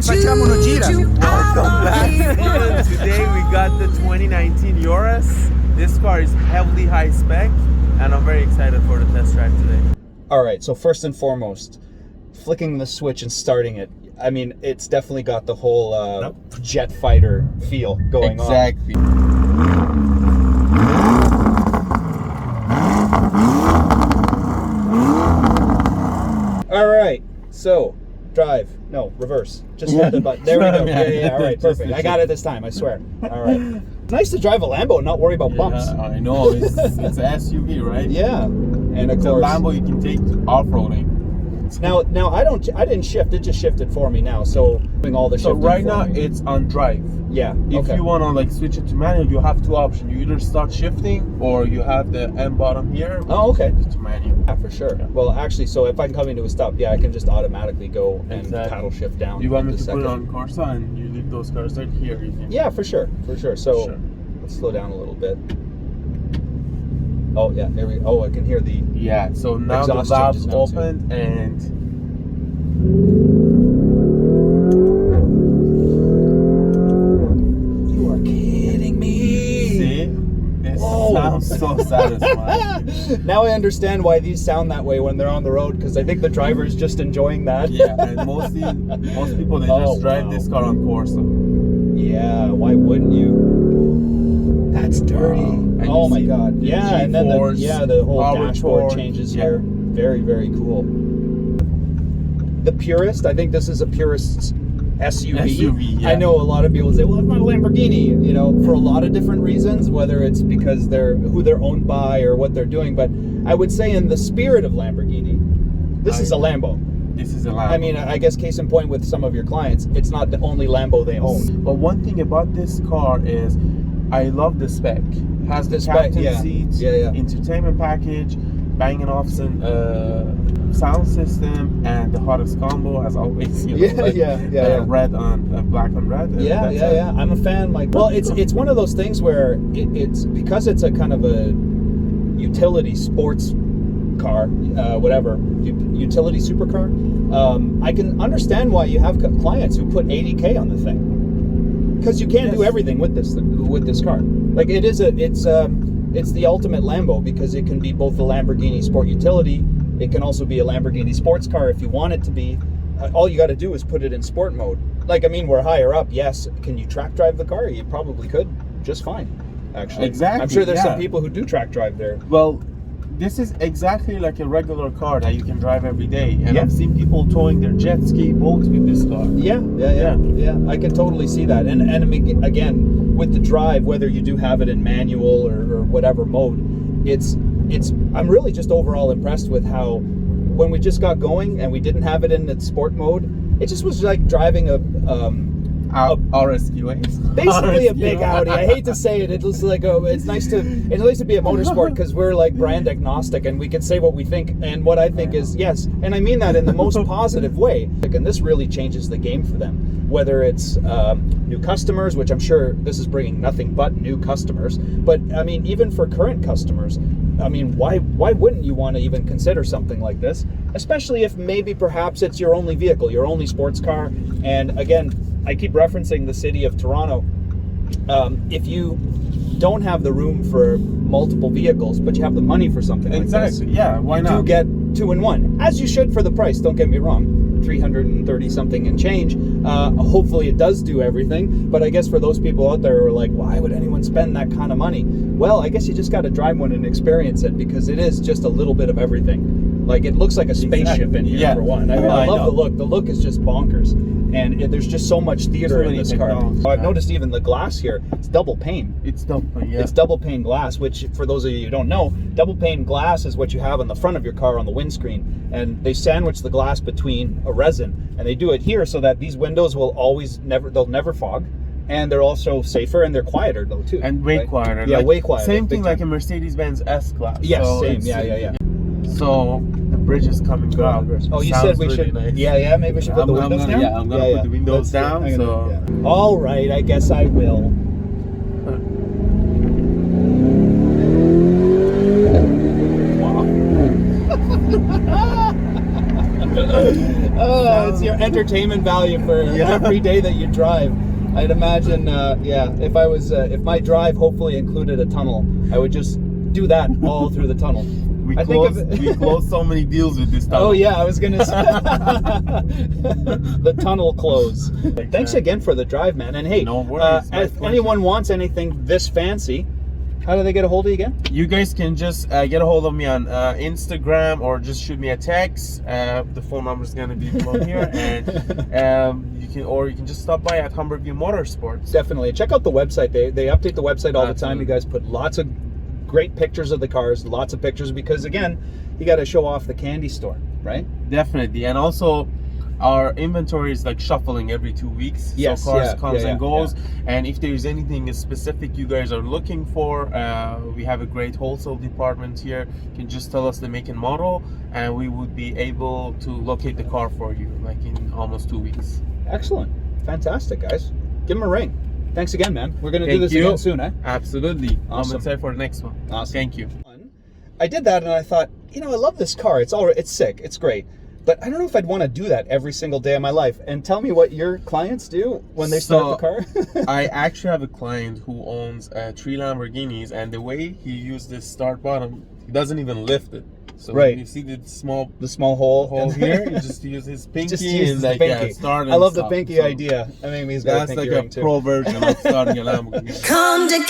facciamo una gira. Welcome back. Today we got the 2019 Urus. This car is heavily high spec, and I'm very excited for the test drive today. All right, so first and foremost, flicking the switch and starting it. I mean, it's definitely got the whole jet fighter feel going on. Exactly. All right, so drive. No, reverse. Just hit the button. There we go. Yeah. All right, perfect. I got it this time, I swear. All right. It's nice to drive a Lambo and not worry about bumps. I know. It's an SUV, right? Yeah. And of it's course, a Lambo you can take off-roading. Now I didn't shift. It just shifted for me now. So doing all the shifting. So right now it's on drive. Yeah. If you want to like switch it to manual, you have two options. You either start shifting or you have the M bottom here. Oh, okay. To manual. Yeah, for sure. Yeah. Well, actually, so if I'm coming to a stop, yeah, I can just automatically go and paddle shift down. You want me to put it on Corsa and you leave those cars right here? Yeah, for sure. So let's slow down a little bit. Oh yeah, there we go. Oh, I can hear the So now the valve's open and you are kidding me. See, this sounds so satisfying. Now I understand why these sound that way when they're on the road, because I think the driver is just enjoying that. Yeah, and most people they just drive this car on Corsa. Yeah, why wouldn't you? That's dirty. Oh my god. Yeah, and then the whole dashboard changes here. Very, very cool. The Purist, I think this is a Purist's SUV. Yeah. I know a lot of people say, well, it's not a Lamborghini, for a lot of different reasons, whether it's because who they're owned by or what they're doing. But I would say in the spirit of Lamborghini, this is a Lambo. This is a Lambo. I mean, I guess case in point with some of your clients, it's not the only Lambo they own. But one thing about this car is I love the spec. Has the captain seats, entertainment package, Bang & Olufsen sound system, and the hottest combo as always. Red on black on red. Yeah. I'm a fan. Well, it's one of those things where it's because it's a kind of a utility sports car, utility supercar. I can understand why you have clients who put $80K on the thing. Because you can't do everything with this car. Like it's the ultimate Lambo because it can be both the Lamborghini Sport Utility. It can also be a Lamborghini sports car if you want it to be. All you got to do is put it in sport mode. Like, I mean, we're higher up. Yes, can you track drive the car? You probably could just fine, actually. Exactly. I'm sure there's some people who do track drive there. Well, this is exactly like a regular car that you can drive every day. And I've seen people towing their jet ski boats with this car. Yeah. I can totally see that. And I mean, again, with the drive, whether you do have it in manual or whatever mode, I'm really just overall impressed with how when we just got going and we didn't have it in its sport mode, it just was like driving a RSQA. Basically a big Audi. I hate to say it. It's like it's nice to be a motorsport because we're like brand agnostic and we can say what we think, and what I think is yes, and I mean that in the most positive way. And this really changes the game for them. Whether it's new customers, which I'm sure this is bringing nothing but new customers, but I mean even for current customers, I mean why wouldn't you want to even consider something like this? Especially if maybe perhaps it's your only vehicle, your only sports car, and again. I keep referencing the city of Toronto. If you don't have the room for multiple vehicles, but you have the money for something like this, why not? You do get 2-in-1, as you should for the price. Don't get me wrong, 330 something and change. Hopefully it does do everything, but I guess for those people out there who are like, why would anyone spend that kind of money? Well, I guess you just got to drive one and experience it because it is just a little bit of everything. Like it looks like a spaceship in here for one. I mean, I love the look. The look is just bonkers. And there's just so much theater in this car. I've noticed even the glass here, it's double pane. It's double pane, It's double pane glass, which for those of you who don't know, double pane glass is what you have on the front of your car on the windscreen. And they sandwich the glass between a resin. And they do it here so that these windows will they'll never fog. And they're also safer and they're quieter though too. And way quieter. Yeah, way quieter. Same thing like a Mercedes-Benz S-Class. Yes, same. Yeah. So the bridge is coming down. Oh, you said we should. Nice. Yeah. Maybe we should put the windows down. Yeah, I'm gonna put the windows down. All right, I guess I will. Wow. It's your entertainment value for every day that you drive. I'd imagine, if my drive hopefully included a tunnel, I would just do that all through the tunnel. We closed so many deals with this tunnel. Oh yeah, I was gonna say the tunnel close. Thanks again for the drive, man. And hey, no worries, if anyone wants anything this fancy, how do they get a hold of you again? You guys can just get a hold of me on Instagram or just shoot me a text. The phone number is gonna be below here, and you can just stop by at Humberview Motorsports. Definitely check out the website. They update the website all the time. You guys put lots of great pictures of the cars, lots of pictures, because again, you got to show off the candy store, right? Definitely. And also our inventory is like shuffling every 2 weeks. Yes, so cars comes and goes. Yeah. And if there's anything specific you guys are looking for, we have a great wholesale department here. You can just tell us the make and model, and we would be able to locate the car for you like in almost 2 weeks. Excellent. Fantastic, guys. Give them a ring. Thanks again, man. We're going to do this again soon, eh? Absolutely. Awesome. I'm excited for the next one. Awesome. Thank you. I did that and I thought, I love this car. It's sick. It's great. But I don't know if I'd want to do that every single day of my life. And tell me what your clients do when they start the car. I actually have a client who owns 3 Lamborghinis, and the way he used this start button, he doesn't even lift it. So right. You see the small hole here, you just use his pinky just use and pinky. Start and I love stop. the pinky idea. I mean, he's got a pinky ring too. That's like a pro version of starting a Lamborghini. Come together.